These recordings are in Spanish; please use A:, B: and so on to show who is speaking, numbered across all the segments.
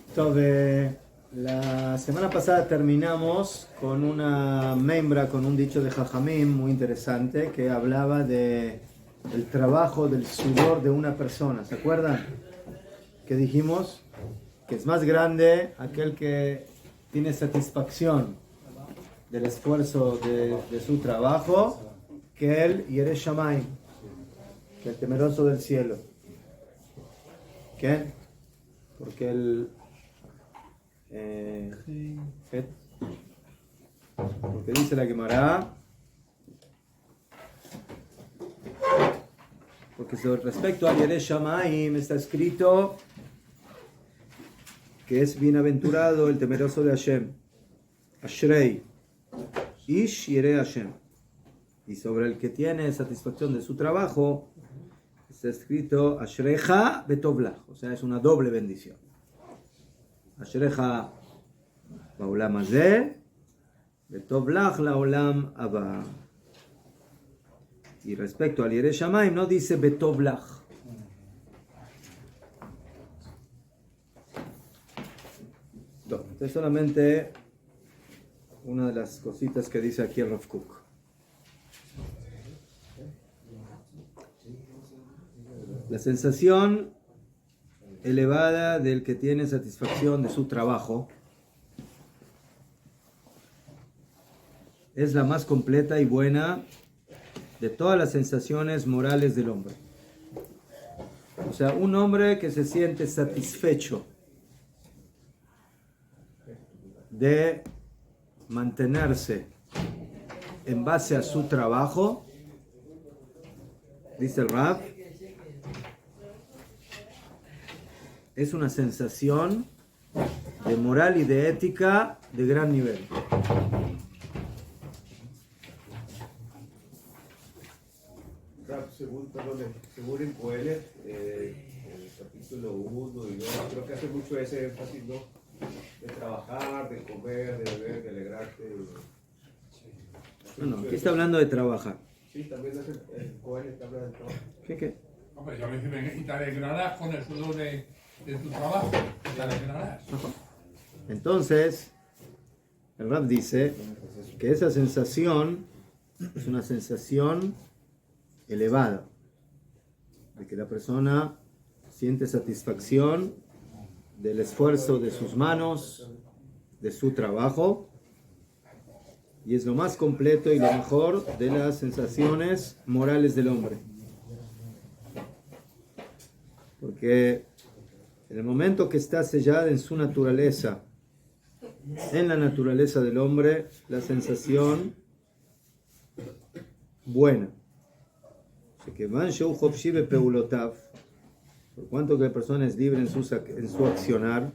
A: Entonces, la semana pasada terminamos con una membra, con un dicho de Jajamim muy interesante que hablaba del trabajo, del sudor de una persona. ¿Se acuerdan? Que dijimos que es más grande aquel que tiene satisfacción del esfuerzo de su trabajo que el Yereh Shamayim, que el temeroso del cielo. ¿Qué? Porque porque dice la Gemara, porque sobre respecto a Yereh Shamayim está escrito que es bienaventurado el temeroso de Hashem, Ashrei Ish Yereh Hashem, y sobre el que tiene satisfacción de su trabajo está escrito Ashrecha Betovlach, o sea, es una doble bendición. Ashrecha Ba'olam Hazeh, Betovlach La'olam Haba. Y respecto al Yereh Shamayim no dice Betovlach. Esto es solamente una de las cositas que dice aquí el Rav Kook. La sensación elevada del que tiene satisfacción de su trabajo es la más completa y buena de todas las sensaciones morales del hombre. O sea, un hombre que se siente satisfecho de mantenerse en base a su trabajo, dice el Rav, es una sensación de moral y de ética de gran nivel.
B: Según el Coelet, el capítulo 1 y 2, creo que hace mucho ese énfasis, ¿no? De trabajar, de comer, de beber, de alegrarte.
A: No, aquí está hablando de trabajar.
B: Sí, también hace el Coelet habla de trabajo.
A: ¿Qué?
C: Hombre, yo me dice, y te alegrarás con el sudor de tu trabajo, te alegrarás.
A: Entonces, el Rab dice que esa sensación es una sensación elevada, de que la persona siente satisfacción del esfuerzo de sus manos, de su trabajo, y es lo más completo y lo mejor de las sensaciones morales del hombre. Porque en el momento que está sellada en su naturaleza, en la naturaleza del hombre, la sensación buena, por cuanto que la persona es libre en su accionar,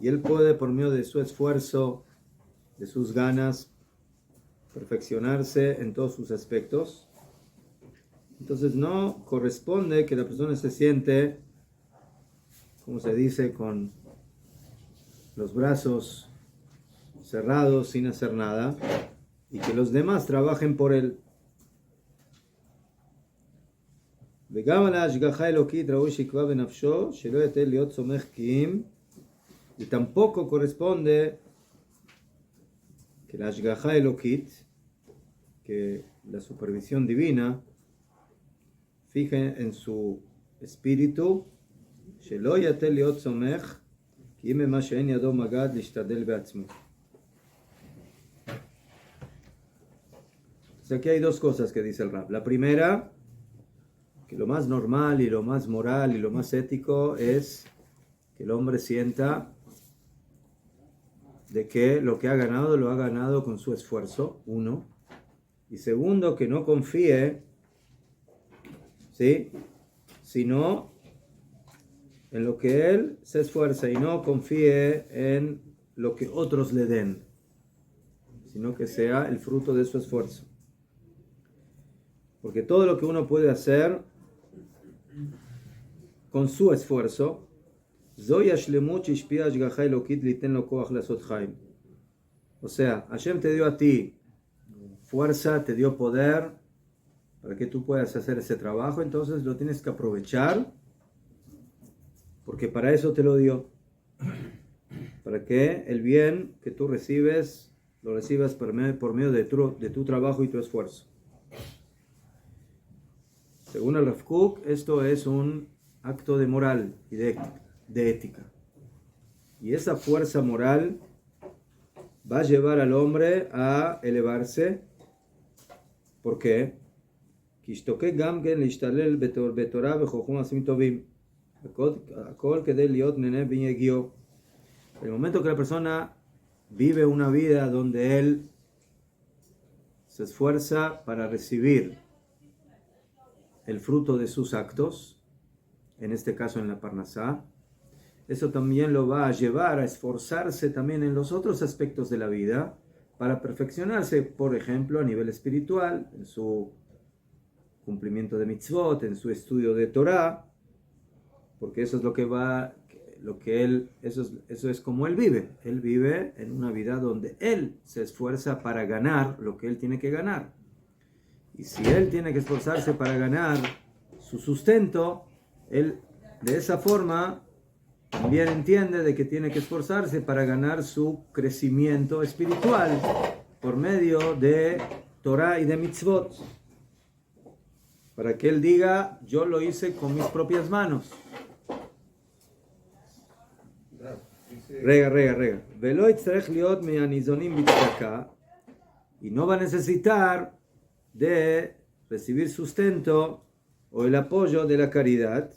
A: y él puede, por medio de su esfuerzo, de sus ganas, perfeccionarse en todos sus aspectos. Entonces no corresponde que la persona se siente, como se dice, con los brazos cerrados sin hacer nada, y que los demás trabajen por él. Y tampoco corresponde que la Ashgaha Elokit, que la supervisión divina, fije en su espíritu, aquí hay dos cosas que dice el Rab. La primera, que lo más normal y lo más moral y lo más ético es que el hombre sienta de que lo que ha ganado lo ha ganado con su esfuerzo, uno. Y segundo, que no confíe, ¿sí?, sino en lo que él se esfuerza, y no confíe en lo que otros le den, sino que sea el fruto de su esfuerzo. Porque todo lo que uno puede hacer con su esfuerzo, o sea, Hashem te dio a ti fuerza, te dio poder para que tú puedas hacer ese trabajo, entonces lo tienes que aprovechar, porque para eso te lo dio. Para que el bien que tú recibes, lo recibas por medio de tu trabajo y tu esfuerzo. Según el Rav Kook, esto es un acto de moral y de ética. Y esa fuerza moral va a llevar al hombre a elevarse. ¿Por qué? El momento que la persona vive una vida donde él se esfuerza para recibir el fruto de sus actos, en este caso en la Parnasá, eso también lo va a llevar a esforzarse también en los otros aspectos de la vida para perfeccionarse, por ejemplo, a nivel espiritual, en su cumplimiento de mitzvot, en su estudio de Torah, porque eso es eso es como él vive. Él vive en una vida donde él se esfuerza para ganar lo que él tiene que ganar. Y si él tiene que esforzarse para ganar su sustento, él de esa forma también entiende de que tiene que esforzarse para ganar su crecimiento espiritual por medio de Torah y de mitzvot. Para que él diga, yo lo hice con mis propias manos. Rega. Y no va a necesitar de recibir sustento o el apoyo de la caridad.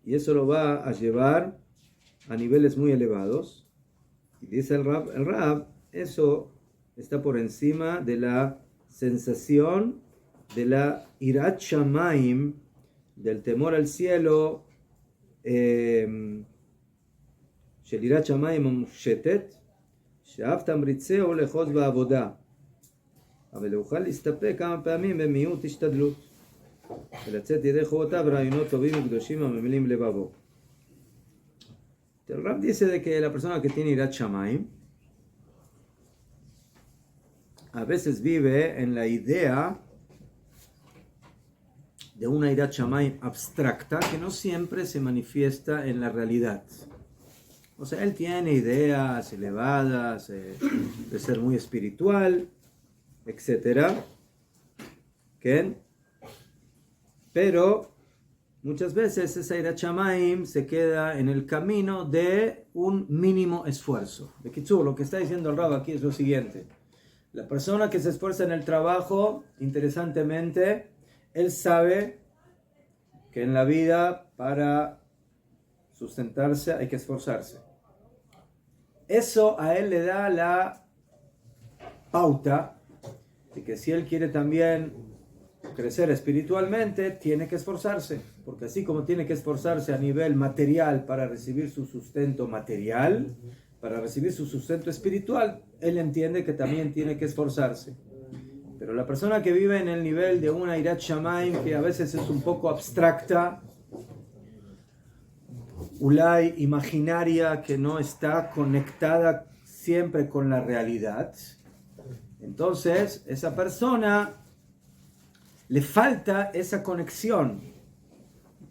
A: Y eso lo va a llevar a niveles muy elevados. Y dice el Rab, eso está por encima de la sensación de la irat shamayim, del temor al cielo, של יראת שמיים המופשטת, שאף תמריצהו לאחוז בעבודה, אבל יוכל להסתפק כמה פעמים במיעוט השתדלות, ולצאת ידי חובותיו רעיונות טובים וקדושים הממלאים לבבו. El Rab dice de que la persona que tiene Irat Shamayim a veces vive en la idea de una Irat Shamayim abstracta que no siempre se manifiesta en la realidad. O sea, él tiene ideas elevadas de ser muy espiritual, etc. Pero muchas veces esa Irat Shamayim se queda en el camino de un mínimo esfuerzo. De Kitzur, lo que está diciendo el Rab aquí es lo siguiente. La persona que se esfuerza en el trabajo, interesantemente, él sabe que en la vida para sustentarse hay que esforzarse. Eso a él le da la pauta de que si él quiere también crecer espiritualmente, tiene que esforzarse. Porque así como tiene que esforzarse a nivel material para recibir su sustento material, para recibir su sustento espiritual, él entiende que también tiene que esforzarse. Pero la persona que vive en el nivel de una Irat Shamayim, que a veces es un poco abstracta, ulay, imaginaria, que no está conectada siempre con la realidad, entonces esa persona le falta esa conexión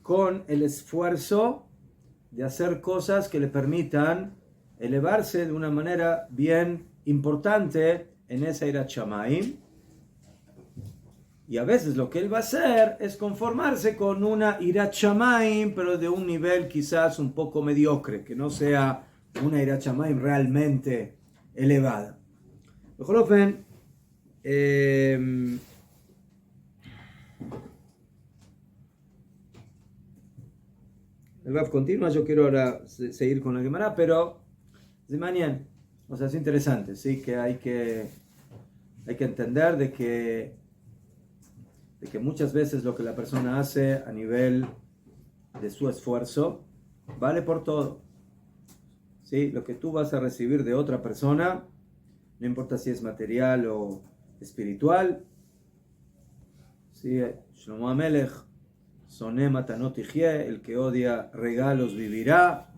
A: con el esfuerzo de hacer cosas que le permitan elevarse de una manera bien importante en esa Irat Shamayim. Y a veces lo que él va a hacer es conformarse con una Irat Shamayim, pero de un nivel quizás un poco mediocre, que no sea una Irat Shamayim realmente elevada. El Rav continúa, yo quiero ahora seguir con la Gemara, pero de mañana, o sea, es interesante, ¿sí? Que hay que entender de que muchas veces lo que la persona hace a nivel de su esfuerzo vale por todo. ¿Sí? Lo que tú vas a recibir de otra persona, no importa si es material o espiritual. ¿Sí? Shlomo HaMelech, Soné matanot yihye, el que odia regalos vivirá.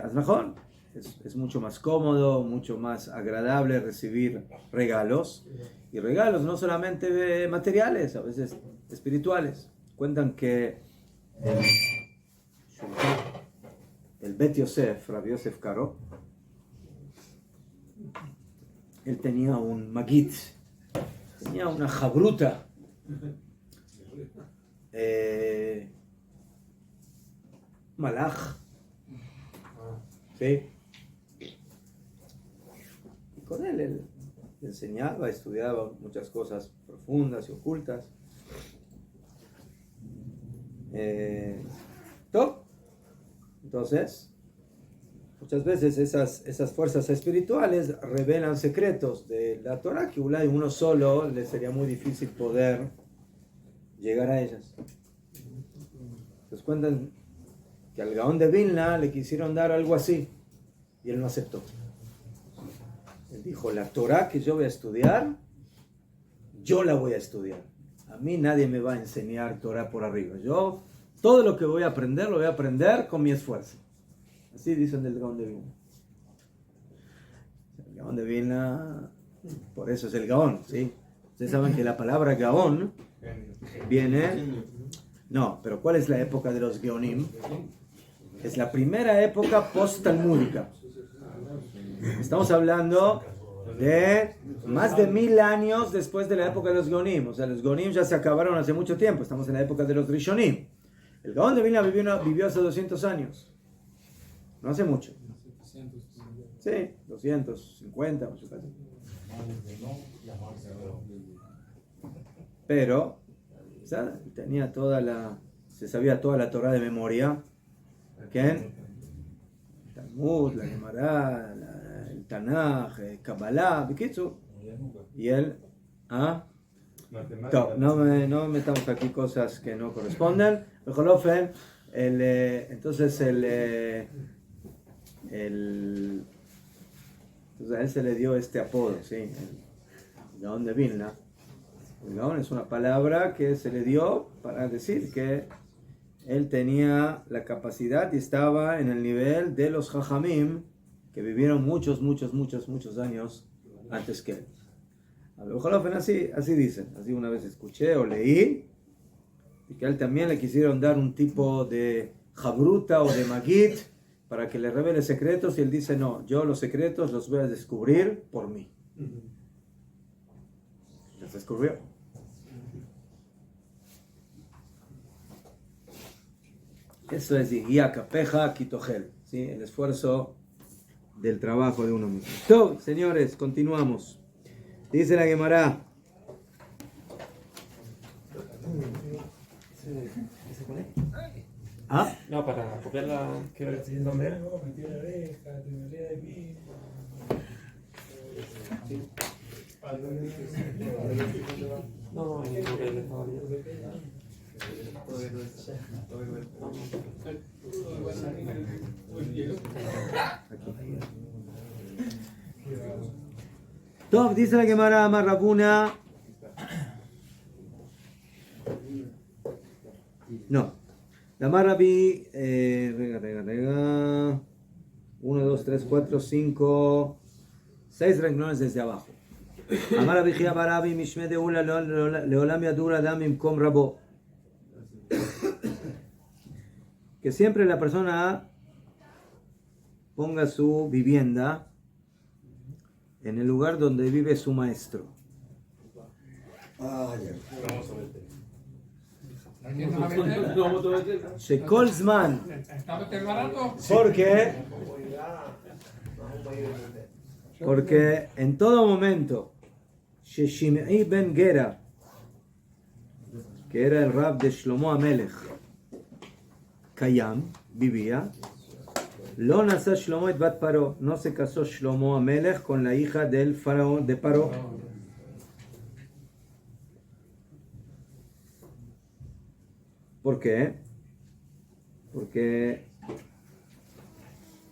A: Azmajón, es mucho más cómodo, mucho más agradable recibir regalos. Y regalos no solamente materiales, a veces espirituales. Cuentan que el Bet Yosef, Rabbi Yosef Karo, él tenía un magit, tenía una jabruta, malaj, ¿sí? Y con él enseñaba, estudiaba muchas cosas profundas y ocultas. ¿Todo? Entonces, muchas veces esas fuerzas espirituales revelan secretos de la Torah que uno solo le sería muy difícil poder llegar a ellas. Entonces cuentan que al Gaón de Vilna le quisieron dar algo así y él no aceptó. Él dijo, la Torah que yo voy a estudiar, yo la voy a estudiar. A mí nadie me va a enseñar Torah por arriba. Yo, todo lo que voy a aprender, lo voy a aprender con mi esfuerzo. Así dicen del Gaón de Vilna. El Gaón de Vilna, por eso es el Gaón, ¿sí? Ustedes saben que la palabra Gaón viene... No, pero ¿cuál es la época de los Geonim? Es la primera época post-talmúdica. Estamos hablando de más de 1000 años después de la época de los Geonim. O sea, los Geonim ya se acabaron hace mucho tiempo. Estamos en la época de los Rishonim. El Gaón de Vilna vivió hace 200 años. No hace mucho. Sí, 250. Pero, ¿sabes? Tenía se sabía toda la Torah de memoria. ¿Quién? El Talmud, la Gemara, el Tanaj, el Kabbalah, Bikitsu. Y él, no metamos aquí cosas que no corresponden. Entonces entonces a él se le dio este apodo, ¿sí? El Gaón de Vilna. El Gaón es una palabra que se le dio para decir que él tenía la capacidad y estaba en el nivel de los Jajamim que vivieron muchos años antes que él. A lo mejor así dicen, así una vez escuché o leí, y que a él también le quisieron dar un tipo de jabruta o de magit para que le revele secretos, y él dice, no, yo los secretos los voy a descubrir por mí. Los descubrió. Eso es Igia Kapeja Kitogel, ¿sí? El esfuerzo del trabajo de uno mismo. Entonces, señores, continuamos. Dice la Gemara. ¿Ah?
D: No, para copiarla. ¿Qué hora estoy diciendo? No,
A: Top, dice la Gemara Marrabuna. No. La Marrabi, 1, 2, 3, 4, 5, 6 renglones desde abajo. Amar Abijia Barabi Mishme de Ula Leolam Yadura Damim Kom Rabo. Que siempre la persona ponga su vivienda en el lugar donde vive su maestro. Shekol Zman. Porque en todo momento, Sheshimei ben Gera, que era el rab de Shlomo Amelech, Kayam, vivía, Lo nasa Shlomo et bat Paro, no se casó Shlomo Amelech con la hija del faraón de Paro. ¿Por qué? Porque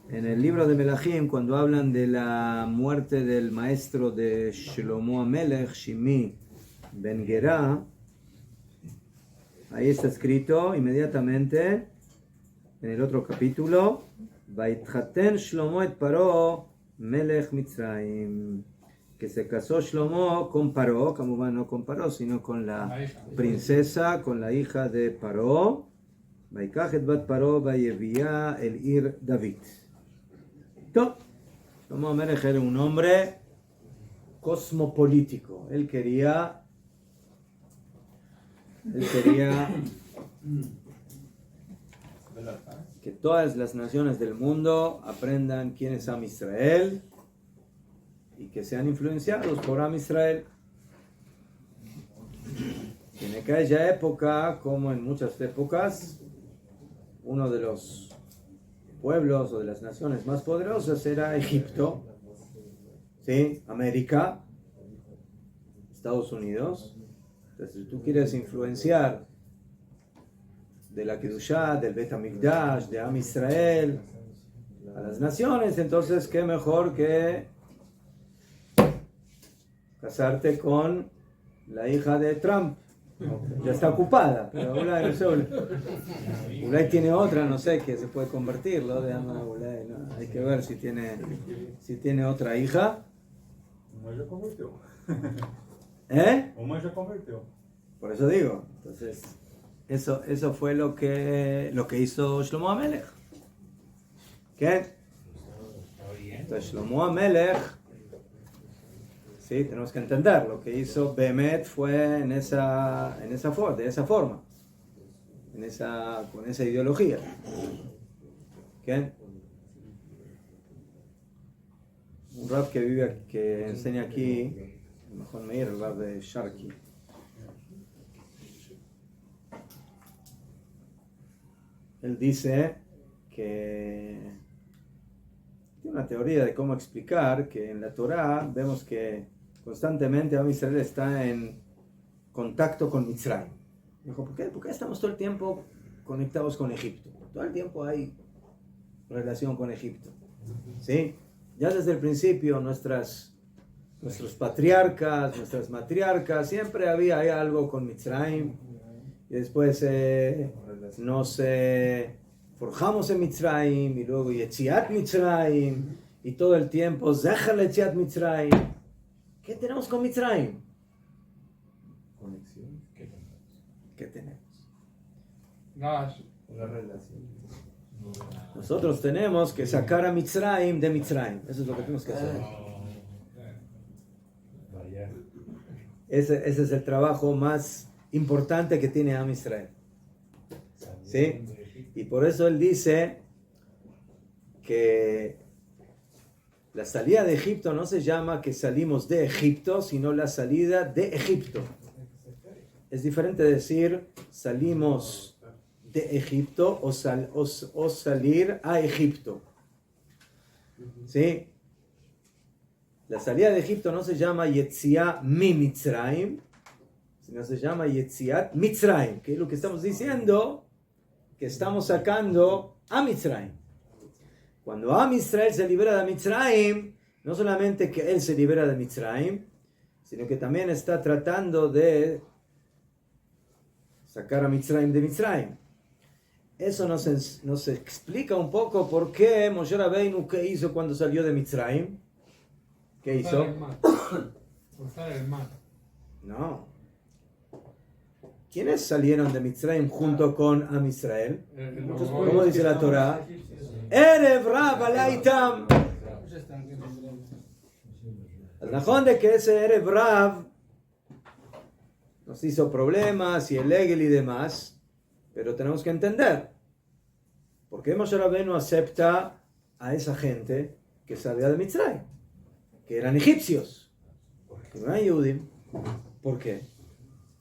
A: en el libro de Melachim, cuando hablan de la muerte del maestro de Shlomo Amelech, Shimi ben Gera, ahí está escrito inmediatamente en el otro capítulo, Vaitchaten Shlomo et Paró Melech Mitzrayim. Que se casó Shlomo con Paró, como va, no con Paró, sino con la princesa, con la hija de Paró. Vaikach et bat Paró vayevia el ir David. Top. Shlomo Amelech era un hombre cosmopolítico. Él quería que todas las naciones del mundo aprendan quién es Am Israel y que sean influenciados por Am Israel. En aquella época, como en muchas épocas, uno de los pueblos o de las naciones más poderosas era Egipto, ¿sí? América, Estados Unidos. Entonces, si tú quieres influenciar de la Kedushá, del Bet HaMikdash, de Am Israel, a las naciones, entonces qué mejor que casarte con la hija de Trump. Ya está ocupada, pero Ulay tiene otra, no sé, que se puede convertir, ¿no? Ulay, ¿no? Hay que ver si tiene otra hija.
E: Omar ya convirtió.
A: Omar
E: ya convirtió.
A: Por eso digo, entonces, eso fue lo que hizo Shlomo Amelech. ¿Qué? Entonces, Shlomo Amelech, sí, tenemos que entender, lo que hizo Behemet fue de esa forma, con esa ideología. ¿Qué? Un rab que enseña aquí, mejor Meir, el rab de Sharki. Él dice que tiene una teoría de cómo explicar que en la Torá vemos que constantemente Am Israel está en contacto con Mitzrayim. Dijo, ¿por qué estamos todo el tiempo conectados con Egipto? Todo el tiempo hay relación con Egipto. ¿Sí? Ya desde el principio nuestros patriarcas, nuestras matriarcas, siempre había algo con Mitzrayim. Y después nos forjamos en Mitzrayim, y luego Yetziat Mitzrayim, y todo el tiempo Zecher Yetziat Mitzrayim. ¿Qué tenemos con Mitzrayim?
E: Conexión.
A: ¿Qué tenemos?
C: Una
E: relación.
A: Nosotros tenemos que sacar a Mitzrayim de Mitzrayim. Eso es lo que tenemos que hacer. Ese es el trabajo más importante que tiene Am Israel. ¿Sí? Y por eso él dice que la salida de Egipto no se llama que salimos de Egipto, sino la salida de Egipto. Es diferente decir salimos de Egipto o salir a Egipto. ¿Sí? La salida de Egipto no se llama Yetziat mi Mitzrayim, sino se llama Yetziat Mitzrayim, que es lo que estamos diciendo, que estamos sacando a Mitzrayim. Cuando Am Israel se libera de Mitzrayim, no solamente que él se libera de Mitzrayim, sino que también está tratando de sacar a Mitzrayim de Mitzrayim. Eso nos explica un poco por qué Moshe Rabbeinu, ¿qué hizo cuando salió de Mitzrayim? ¿Qué hizo?
C: Cruzar el mar.
A: No. ¿Quiénes salieron de Mitzrayim junto con Am Israel? ¿Cómo dice la Torá? Erev Rav alaytam. El najón de que ese Erev Rav nos hizo problemas y el Egel y demás, pero tenemos que entender por qué Moshe Rabbeinu acepta a esa gente que salía de Mitzrayim, que eran egipcios, que no eran Yehudim. ¿Por qué?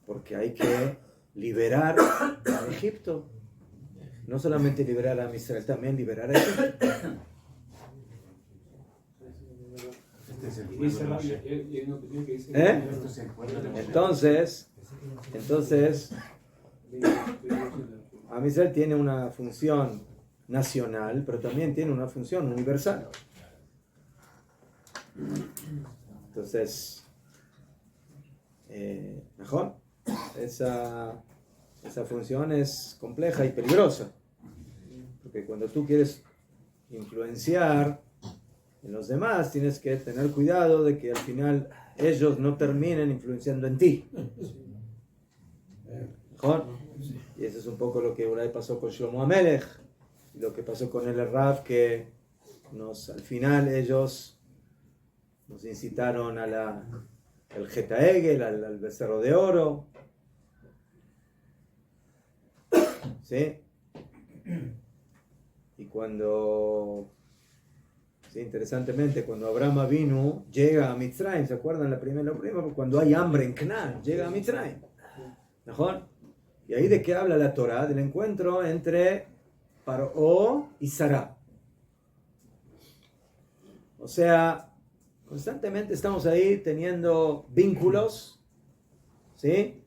A: Porque hay que liberar a Egipto. No solamente liberar a Israel, también liberar a Egipto. Entonces, Am Israel tiene una función nacional, pero también tiene una función universal. Entonces, mejor, esa función es compleja y peligrosa, porque cuando tú quieres influenciar en los demás, tienes que tener cuidado de que al final ellos no terminen influenciando en ti. ¿Mejor? Y eso es un poco lo que por ahí pasó con Shlomo HaMelech, y lo que pasó con el Rav, que al final ellos nos incitaron al Geta Egel, al becerro de oro. ¿Sí? Y interesantemente, cuando Abraham Avinu llega a Mitzrayim, ¿se acuerdan? Lo primero, cuando hay hambre en Canaán, llega a Mitzrayim. ¿Mejor? Y ahí de qué habla la Torah, del encuentro entre Paró y Sará. O sea, constantemente estamos ahí teniendo vínculos, ¿sí?,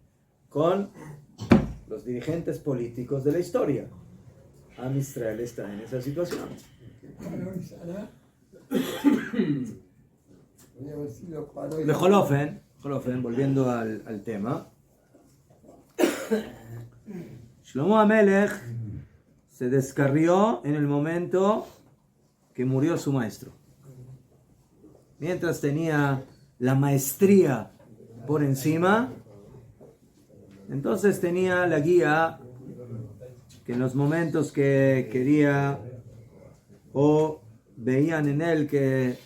A: con los dirigentes políticos de la historia. Am Israel está en esa situación. Bejolofen, volviendo al tema, Shlomo HaMelech se descarrió en el momento que murió su maestro. Mientras tenía la maestría por encima, entonces tenía la guía que en los momentos que quería o veían en él que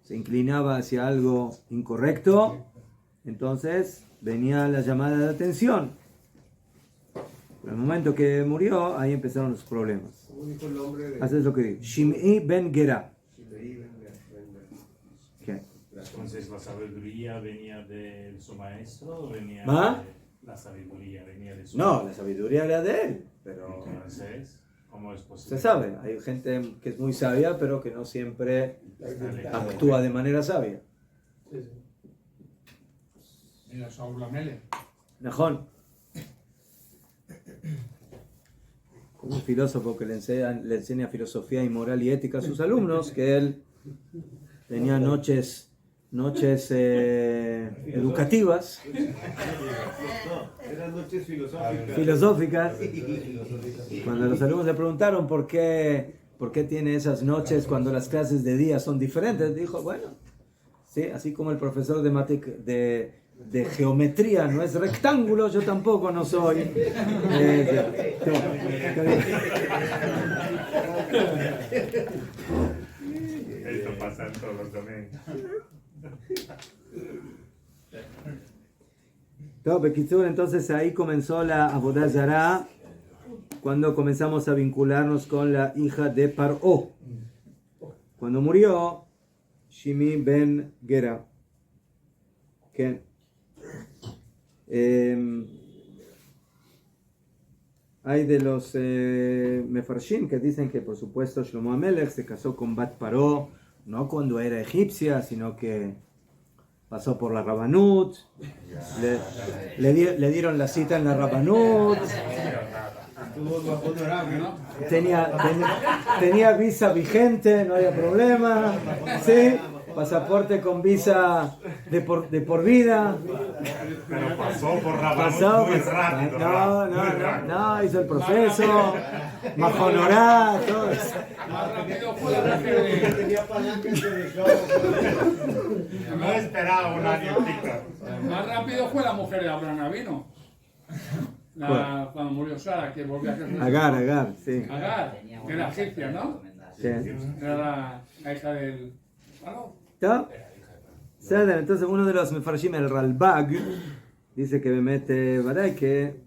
A: se inclinaba hacia algo incorrecto, entonces venía la llamada de atención. En el momento que murió, ahí empezaron los problemas.
B: ¿Cómo dijo el nombre de
A: Así es lo que digo. Shimei ben Gera.
B: Shimei ben Gera?
A: ¿Qué?
F: Entonces la sabiduría venía de su maestro o venía
A: ¿Ah?
F: la sabiduría venía de su
A: No, la sabiduría era de él, pero
F: Entonces, ¿cómo es posible?
A: se sabe, hay gente que es muy sabia, pero que no siempre actúa de manera sabia.
C: Mira, Saúl Amelech.
A: Najón. Un filósofo que le enseña filosofía y moral y ética a sus alumnos, que él tenía noches educativas,
B: Eran noches
A: filosóficas. Cuando los alumnos le preguntaron por qué tiene esas noches cuando las clases de día son diferentes, dijo, bueno, sí, así como el profesor de geometría no es rectángulo, yo tampoco no soy.
F: Esto pasa en todos los domingos.
A: Entonces ahí comenzó la Avodah Zará, cuando comenzamos a vincularnos con la hija de Paró. Cuando murió Shimi ben Gera. Hay de los Mefarshim que dicen que por supuesto Shlomo HaMelech se casó con Bat Paró, no cuando era egipcia, sino que pasó por la Rabanut, le dieron la cita en la Rabanut, tenía visa vigente, no había problema, ¿sí? Pasaporte con visa de por vida.
F: Pero pasó por Rabanut muy rápido.
A: No, hizo el proceso, Majonorá, todo eso.
C: Más rápido fue la mujer
B: Tenía palancas de dejó.
F: No esperaba un año y pico.
C: Más rápido fue la mujer de Abraham Avinu. Cuando murió Sara, que volvió a Jesús.
A: Agar, sí.
C: Agar, que era egipcia, ¿no?
A: Sí.
C: Era la hija del...
A: ¿Está? Entonces uno de los Mefarshim, el Ralbag, dice que Mehmet Baray, que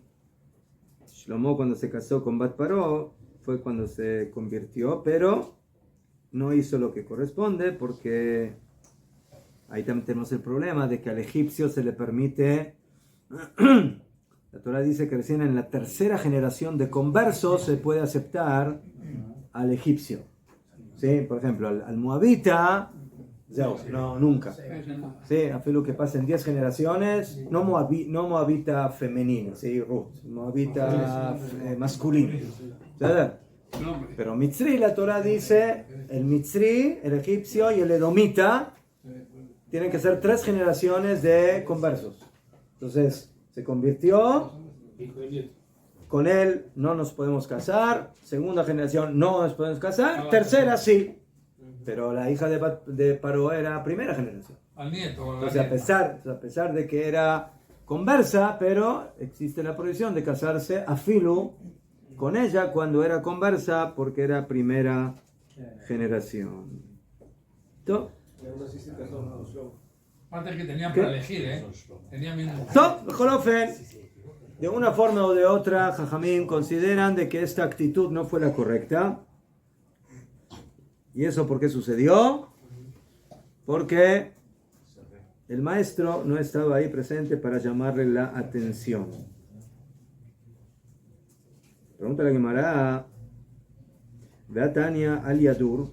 A: Shlomo cuando se casó con Bat Paró fue cuando se convirtió, pero no hizo lo que corresponde, porque ahí también tenemos el problema de que al egipcio se le permite, la Torah dice que recién en la tercera generación de conversos se puede aceptar al egipcio. ¿Sí? Por ejemplo, al moabita, no, nunca. Sí, a lo que pasen 10 generaciones, no moabita femenino, ¿sí? Ruth, moabita masculino. ¿Sabes? Pero Mitzri, la Torah dice, el Mitzri, el egipcio y el edomita tienen que ser 3 generaciones de conversos. Entonces, se convirtió con él no nos podemos casar, segunda generación no nos podemos casar, tercera sí, pero la hija de Paró era primera generación.
C: Al nieto.
A: Entonces a pesar de que era conversa, pero existe la prohibición de casarse a Filu con ella cuando era conversa porque era primera generación. ¿Todo?
C: Aparte que tenían
A: ¿Qué?
C: para elegir, Tenían mismo.
A: De una forma o de otra, Jajamín consideran de que esta actitud no fue la correcta. ¿Y eso por qué sucedió? Porque el maestro no estaba ahí presente para llamarle la atención. Pregunta la Gemara, Beatania al Yadur.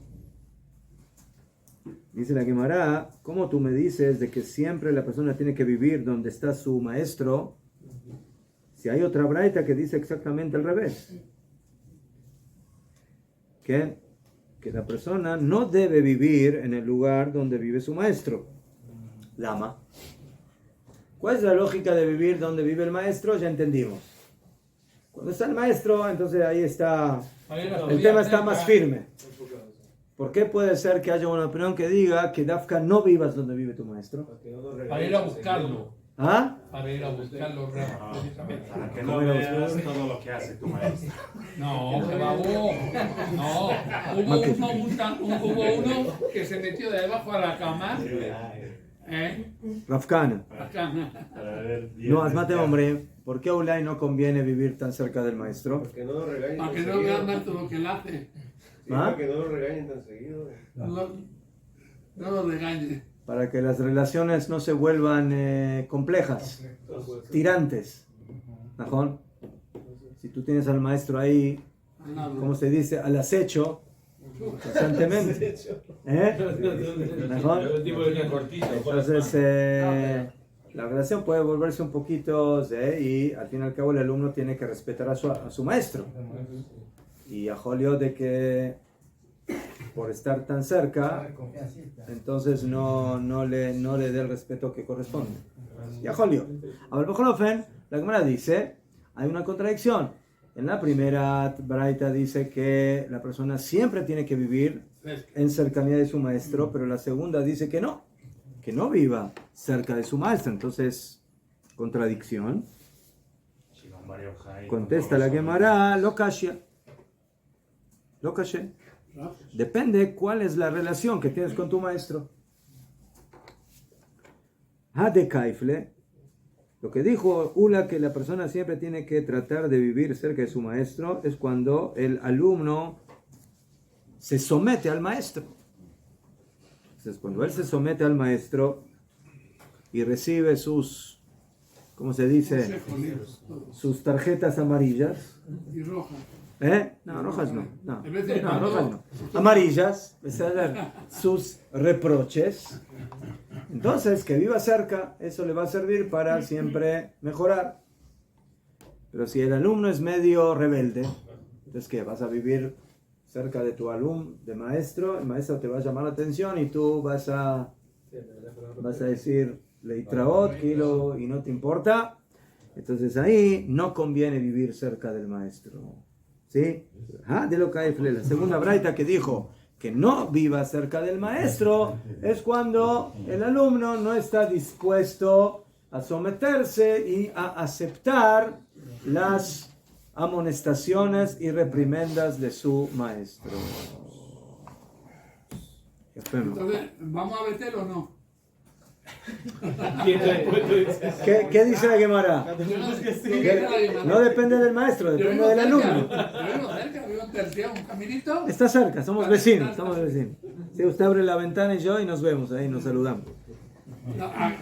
A: Dice la Gemara, ¿cómo tú me dices de que siempre la persona tiene que vivir donde está su maestro? Si hay otra braita que dice exactamente al revés. Que la persona no debe vivir en el lugar donde vive su maestro. Lama. ¿Cuál es la lógica de vivir donde vive el maestro? Ya entendimos. Cuando está el maestro, entonces ahí está, el tema está más firme. ¿Por qué puede ser que haya una opinión que diga que Dafka no vivas donde vive tu maestro?
C: Para ir a buscarlo.
A: ¿Ah?
C: Para ir a buscarlo precisamente.
F: Para que no veas todo lo que hace tu maestro.
C: No, que babó. No, hubo uno que se metió de debajo a la cama.
A: Rafkana. No, asmate hombre, ¿por qué a Ulay no conviene vivir tan cerca del maestro?
B: Porque no lo regañen.
C: Para que no vean tanto lo que él hace.
B: Para que no lo regañen tan seguido.
C: No lo regañe.
A: Para que las relaciones no se vuelvan complejas, tirantes. ¿Najón? Si tú tienes al maestro ahí, ¿cómo se dice? Al acecho, constantemente. ¿Najón? Entonces, la relación puede volverse un poquito, y al fin y al cabo el alumno tiene que respetar a su maestro. Y a Jolio de que por estar tan cerca, entonces no le dé el respeto que corresponde. Y a Jolio. A ver, la Gemara dice, hay una contradicción. En la primera braita dice que la persona siempre tiene que vivir en cercanía de su maestro, pero la segunda dice que no viva cerca de su maestro. Entonces, contradicción. Contesta la Gemara, lo kashya. Lo kashya. Depende cuál es la relación que tienes con tu maestro. Hade kaifle. Lo que dijo Ula, que la persona siempre tiene que tratar de vivir cerca de su maestro, es cuando el alumno se somete al maestro. Entonces, cuando él se somete al maestro y recibe sus, ¿cómo se dice? Sus tarjetas amarillas.
C: Y rojas.
A: No, rojas no. No, rojas no. Amarillas, sus reproches. Entonces, que viva cerca, eso le va a servir para siempre mejorar. Pero si el alumno es medio rebelde, entonces, ¿qué? Vas a vivir cerca de tu alumno, de maestro, el maestro te va a llamar la atención y tú vas a decir, leitraot, kilo, y no te importa. Entonces ahí no conviene vivir cerca del maestro. ¿Sí? De lo que la segunda braita que dijo que no viva cerca del maestro es cuando el alumno no está dispuesto a someterse y a aceptar las amonestaciones y reprimendas de su maestro.
C: Entonces, ¿vamos a meter o no?
A: ¿Qué dice la Gemara? No depende del maestro, depende del alumno. Está cerca, somos vecinos. Si usted abre la ventana y yo y nos vemos ahí, nos saludamos.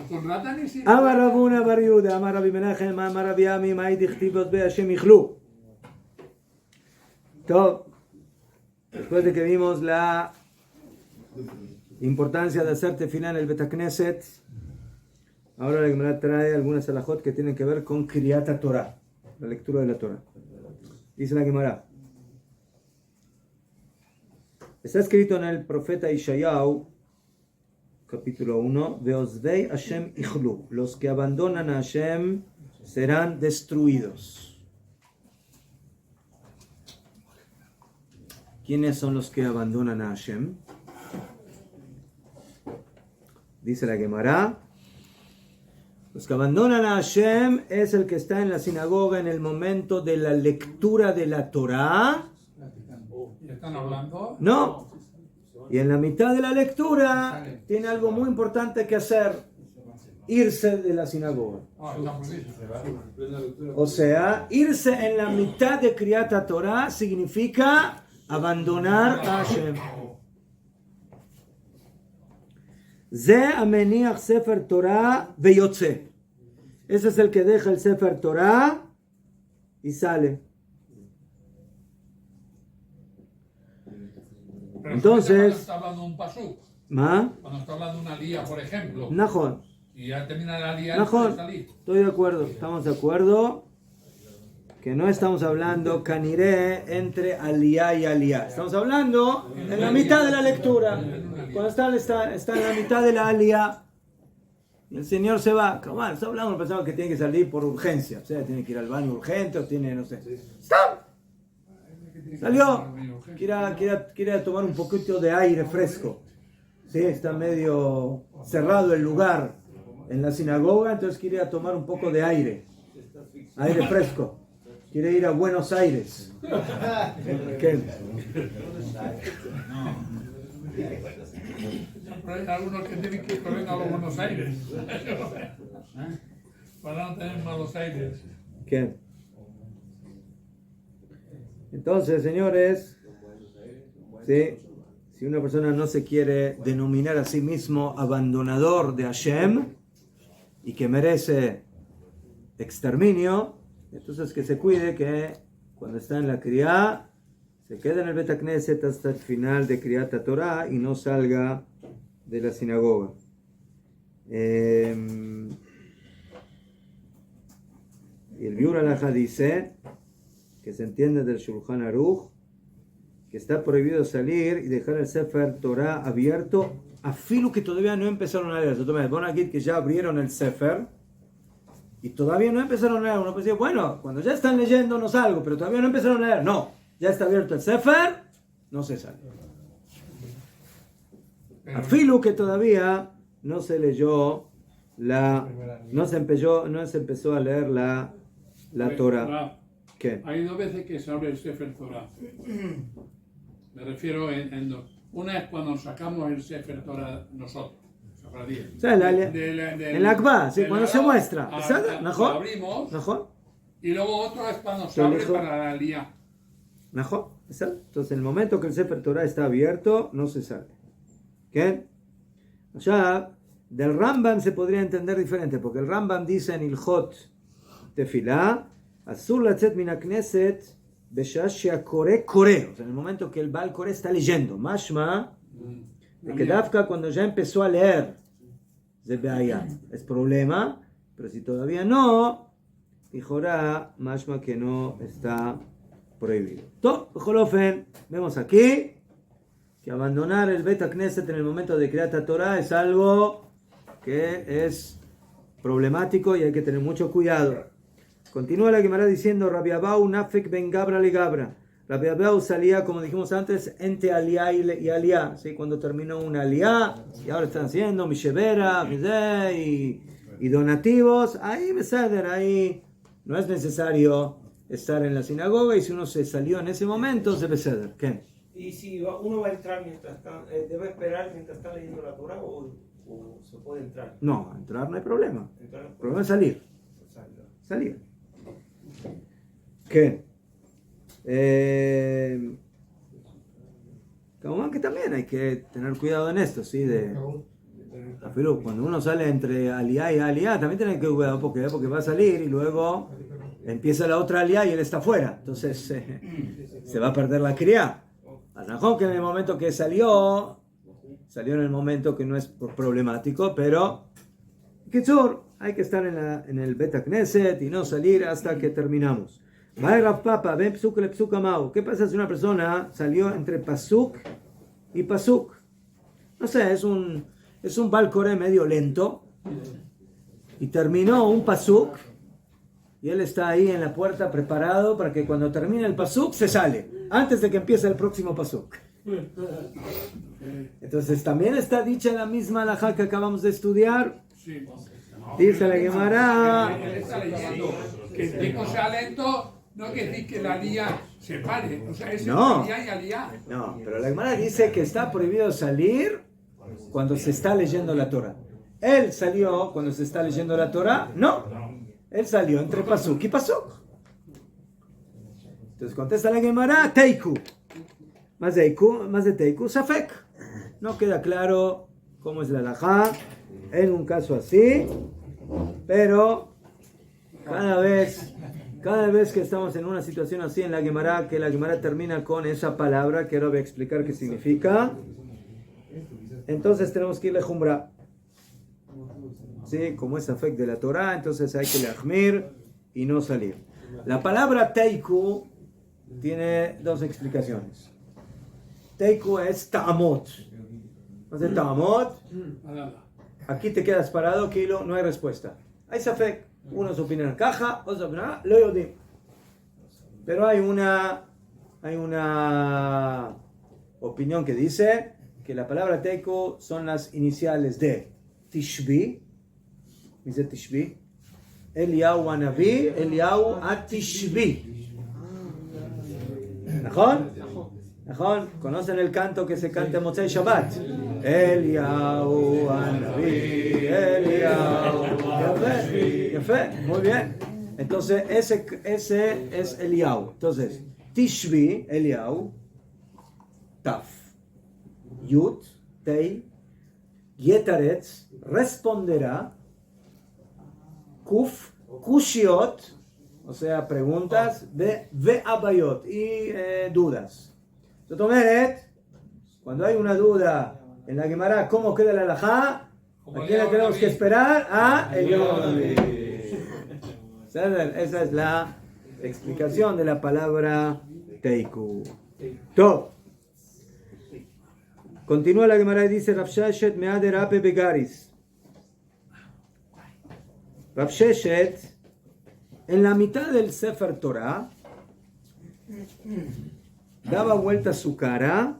C: Con Nathan y sí.
A: Amar Rabuna Bar Yehuda, Amar Rabbi Menachem, Amar Rabbi Ami, Mai dichtivot be Hashem ichlu. Después de que vimos la importancia de hacer tefilá en el Bet HaKnesset, ahora la Gemara trae algunas halajot que tienen que ver con Kriyat HaTorah, la lectura de la Torah. Dice la Gemara, está escrito en el profeta Ishayahu, capítulo 1, Ve'ozvei Hashem ichlu, los que abandonan a Hashem serán destruidos. ¿quiénes son los que abandonan a Hashem? Dice la Gemara, los que abandonan a Hashem es el que está en la sinagoga en el momento de la lectura de la Torá.
C: ¿Y están hablando?
A: No. Y en la mitad de la lectura tiene algo muy importante que hacer, irse de la sinagoga.
C: Ah, está muy bien.
A: O sea, irse en la mitad de Kriyat Torah significa abandonar a Hashem. Ze ameniach Sefer Torah veyotze. Ese es el que deja el Sefer Torah y sale.
C: Pero
A: Entonces-
C: cuando está hablando un pasuk,
A: ¿Ma?
C: cuando está hablando una lía, por ejemplo,
A: Najón.
C: y ya termina la lía,
A: Najón.
C: puede salir.
A: Estoy de acuerdo. Estamos de acuerdo que no estamos hablando caniré entre aliyah y aliyah. Estamos hablando en la mitad de la lectura. Cuando está en la mitad de la aliyah, y el señor se va. Como está hablando, pensamos que tiene que salir por urgencia. O sea, tiene que ir al baño urgente o tiene, no sé. ¡Stop! Salió. Quiere tomar un poquito de aire fresco. Sí, está medio cerrado el lugar en la sinagoga, entonces quiere ir a tomar un poco de aire. Aire fresco. Quiere ir a Buenos Aires. ¿Qué?
C: Pero hay algunos que tienen que correr a los Buenos Aires. Para no tener malos aires.
A: ¿Qué? Entonces, señores, ¿sí? Si una persona no se quiere denominar a sí mismo abandonador de Hashem y que merece exterminio, entonces que se cuide que cuando está en la Kriyá se quede en el Bet HaKnesset hasta el final de Kriyat Torah y no salga de la sinagoga. Y el Biur Halacha dice que se entiende del Shulchan Aruch que está prohibido salir y dejar el Sefer Torah abierto a filo que todavía no empezaron a leer. Van aquí que ya abrieron el Sefer y todavía no empezaron a leer. Uno puede decir, bueno, cuando ya están leyendo no salgo, pero todavía no empezaron a leer. No, ya está abierto el Sefer, no se sale. A filo que todavía no se leyó no se empezó a leer la Torah. ¿Qué?
C: Hay dos veces que se abre el Sefer Torah. Me refiero en dos. Una es cuando sacamos el Sefer Torah nosotros.
A: O sea, el Akba, sí, cuando se muestra.
C: Lo
A: ¿Najón?
C: abrimos.
A: ¿Najón?
C: Y luego otro es cuando se abre
A: elijo?
C: para la lía.
A: ¿Najón? Entonces, en el momento que el Sefer Torah está abierto, no se sale. ¿Qué? Ya, del Rambam se podría entender diferente, porque el Rambam dice en Ilhot Tefilá, Asur latzet min hakneset b'shah she'akore kore. O sea, en el momento que el Baal Kore está leyendo. Mashma, de que Dafka cuando ya empezó a leer, es problema, pero si todavía no, dijorá, mashma que no está prohibido. Jolofen, vemos aquí que abandonar el Bet HaKnesset en el momento de Kriyat Torah es algo que es problemático y hay que tener mucho cuidado. Continúa la Gemara diciendo, Rabbi Abau nafek ben Gabra le Gabra. Rabbi Abau salía, como dijimos antes, entre aliyah y aliyah. ¿Sí? Cuando terminó una aliyah, y ahora están haciendo mishevera, y donativos, ahí beseder, ahí no es necesario estar en la sinagoga, y si uno se salió en ese momento, se beseder. ¿Qué?
D: Y si uno va a entrar mientras está, debe esperar mientras está leyendo la Torah o se puede entrar.
A: No, entrar no hay problema.
D: Entrar,
A: El problema es salir.
D: salga.
A: Salir. ¿Qué? Como que también hay que tener cuidado en esto, ¿sí? Pero cuando uno sale entre aliyah y aliyah, también tiene que cuidar porque va a salir y luego empieza la otra aliyah y él está afuera. Entonces se va a perder la cría. A lo mejor que en el momento que salió en el momento que no es problemático, pero hay que estar en el Bet HaKnesset y no salir hasta que terminamos. ¿Qué pasa si una persona salió entre Pasuk y Pasuk? No sé, es un Baal Koré medio lento y terminó un Pasuk y él está ahí en la puerta preparado para que cuando termine el Pasuk se sale. antes de que empiece el próximo pasuk. Entonces también está dicha la misma halajá que acabamos de estudiar.
C: Sí.
A: Dice la Gemara.
C: Él está leyendo que el tiempo sea lento, no quiere decir que la lía se pare. O sea, es
A: No.
C: aliyah y aliyah.
A: No, pero la Gemara dice que está prohibido salir cuando se está leyendo la Torah. Él salió cuando se está leyendo la Torah. No, él salió entre pasuk y pasuk. Entonces contesta la Gemara, Teiku. Más de Teiku, Safek. No queda claro cómo es la halajá en un caso así, pero cada vez que estamos en una situación así en la Gemara, que la Gemara termina con esa palabra que ahora voy a explicar qué significa, entonces tenemos que irle Jumbra. ¿Sí? Como es Safek de la Torah, entonces hay que lehmir y no salir. La palabra Teiku tiene dos explicaciones. Teiku es ta'amot. Entonces ta'amot, aquí te quedas parado, kilo, no hay respuesta. Hay Safek, unos opinan caja, otros opinan lo yodim. Pero hay una opinión que dice que la palabra Teiku son las iniciales de Tishbi. Dice Tishbi. Eliyahu Hanavi, Eliyahu Atishbi. ¿Najón? ¿Najón? ¿Conocen el canto que se canta en Motzei Shabbat? Eliyahu Hanavi, Eliyahu. Yafé, muy bien. Entonces, ese es Eliyahu. Entonces, Tishbi, Eliyahu, Taf, Yud, Tei, Yetaretz, responderá, Kuf, Kushiot, o sea, preguntas, Ve Abayot y dudas. Entonces, cuando hay una duda en la Gemara, ¿cómo queda la halajá? ¿A quién le tenemos que esperar? A Eliyahu. Esa es la explicación de la palabra Teiku. Todo. Continúa la Gemara y dice Rav Sheshet me'ader ape begaris. Rav Sheshet, en la mitad del Sefer Torah, daba vuelta su cara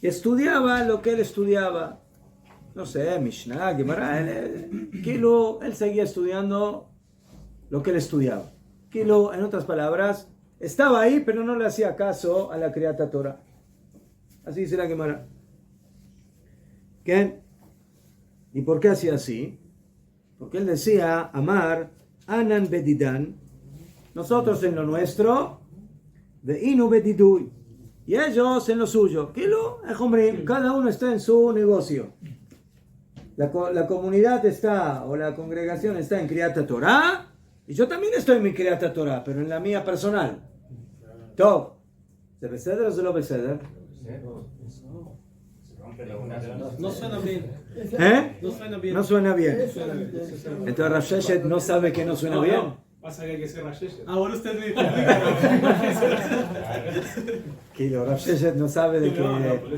A: y estudiaba lo que él estudiaba. No sé, Mishnah, Gemara, él seguía estudiando lo que él estudiaba. Kilo, en otras palabras, estaba ahí, pero no le hacía caso a la Kriyat Torah. Así dice la Gemara. ¿Qué? ¿Y por qué hacía así? Porque él decía, Amar, Anan Bedidan, nosotros en lo nuestro, de Inu Bediduy, y ellos en lo suyo. Kilo, cada uno está en su negocio. La comunidad está, o la congregación está en Kriyat Torah, y yo también estoy en mi Kriyat Torah, pero en la mía personal. Top. ¿Se beseder o se lo beseder?
G: No suena bien.
A: ¿Eh?
G: No suena bien.
A: No suena bien. Entonces Rav Sheshet no sabe que no suena bien.
G: Pasa que hay que ser Rav Sheshet. Ahora usted me
A: Que Rav Sheshet no sabe de que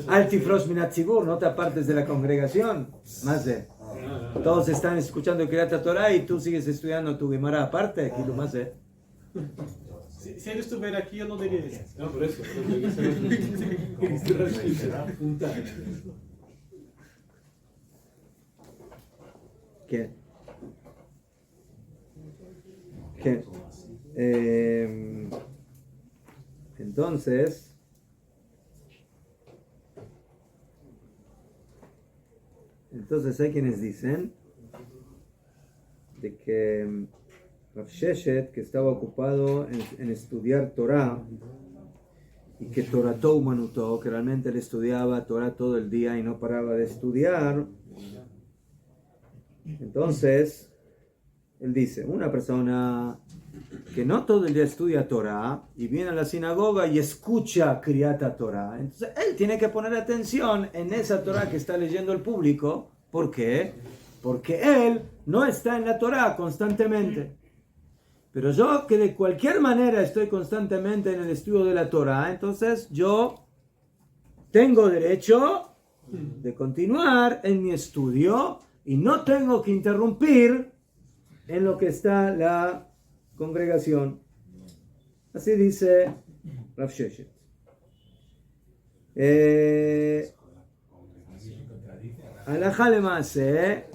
A: Altifrosh Minat Zigur, no te apartes de la congregación. Más de. Todos están escuchando Kriyat Torah y tú sigues estudiando tu Gemara aparte. Kilo más de.
G: Si él estuviera aquí, yo no diría eso.
E: No, por eso.
A: ¿Qué? ¿Qué? Entonces, hay quienes dicen de que Rav Sheshet, que estaba ocupado en estudiar Torah, y que Torato humanutó, que realmente él estudiaba Torah todo el día y no paraba de estudiar. Entonces, él dice, una persona que no todo el día estudia Torah y viene a la sinagoga y escucha Kriyat Torah, entonces él tiene que poner atención en esa Torah que está leyendo el público. ¿Por qué? Porque él no está en la Torah constantemente. Pero yo, que de cualquier manera estoy constantemente en el estudio de la Torah, entonces yo tengo derecho de continuar en mi estudio y no tengo que interrumpir en lo que está la congregación. Así dice Rav Sheshet. Alajá lemase,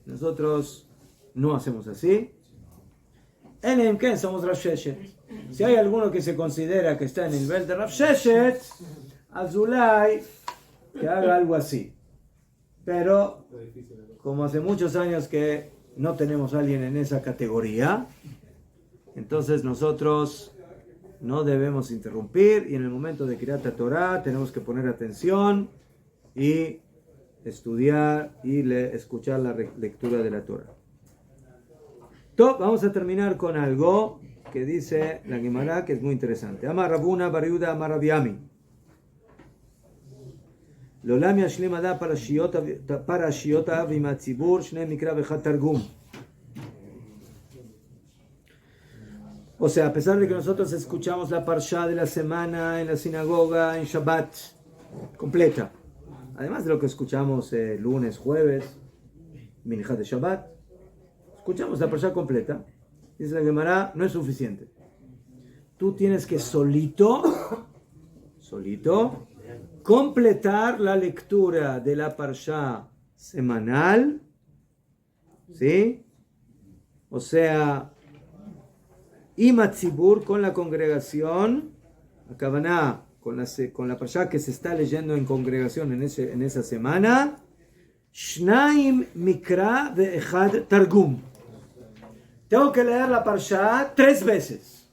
A: nosotros no hacemos así. En que somos Rav Sheshet. Si hay alguno que se considera que está en el nivel de Rav Sheshet, Azulay, que haga algo así. Pero, como hace muchos años que no tenemos a alguien en esa categoría, entonces nosotros no debemos interrumpir y en el momento de Kriyat Torah tenemos que poner atención y estudiar y escuchar la lectura de la Torah. Vamos a terminar con algo que dice la Gemara que es muy interesante. Amar Rabuna bar Yehuda amar Rav Yami. לעולם ישלים מדע פרשיותיו עם הציבור, שני מקרא ואחד תרגום. O sea, a pesar de que nosotros escuchamos la parsha de la semana en la sinagoga, en Shabbat, completa, además de lo que escuchamos lunes, jueves, Minjat de Shabbat, escuchamos la parsha completa, dice la Gemara, no es suficiente. Tú tienes que solito, completar la lectura de la parsha semanal, ¿sí? O sea, Imatzibur con la congregación, Akabaná con la parsha que se está leyendo en congregación en esa semana, Shnaim Mikra ve'echad Targum. Tengo que leer la parsha 3 veces,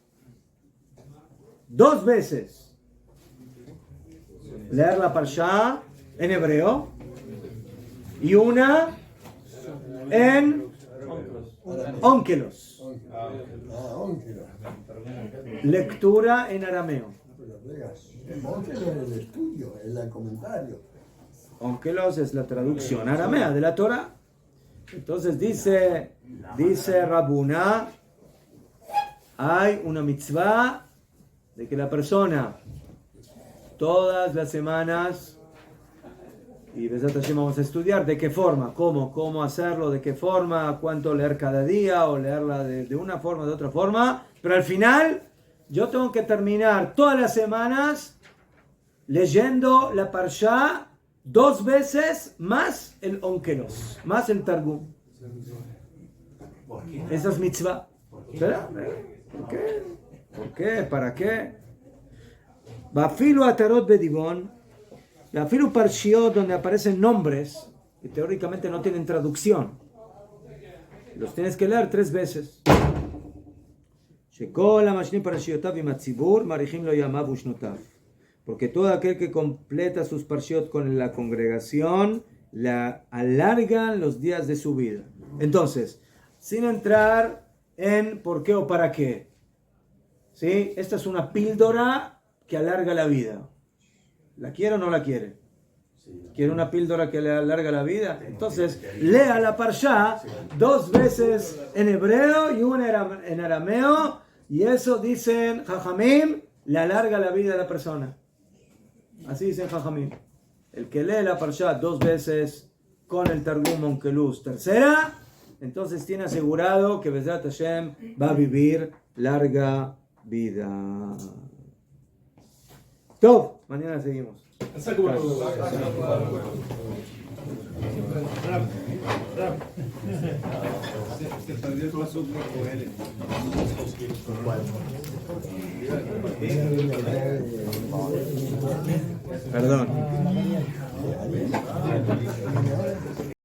A: 2 veces. Leer la parsha en hebreo y una en ónkelos. Lectura en arameo.
E: Ónkelos es el estudio, es el comentario.
A: Ónkelos es la traducción aramea de la Torah. Entonces dice Rabuna, hay una mitzvah de que la persona todas las semanas, y Besat Hashem vamos a estudiar de qué forma, cómo hacerlo, de qué forma, cuánto leer cada día, o leerla de una forma, de otra forma, pero al final yo tengo que terminar todas las semanas leyendo la parsha 2 veces más el onkelos, más el targum. Esa es mitzvah. ¿Pero? ¿Por qué? ¿Por qué? ¿Para qué? Bafilu Atarot Bedivon, Bafilu Parshiot, donde aparecen nombres que teóricamente no tienen traducción, los tienes que leer 3 veces. Porque todo aquel que completa sus parshiot con la congregación, la alargan los días de su vida. Entonces, sin entrar en por qué o para qué, ¿sí? Esta es una píldora que alarga la vida. ¿La quiere o no la quiere? ¿Quiere una píldora que le alarga la vida? Entonces, lea la parsha 2 veces en hebreo y una en arameo, y eso dicen Jajamim, le alarga la vida a la persona. Así dicen Jajamim. El que lee la parsha 2 veces con el Targum Onkelus tercera, entonces tiene asegurado que Bezrat Hashem va a vivir larga vida. Top, mañana seguimos.
G: Se perdió el paso con él.
A: Perdón.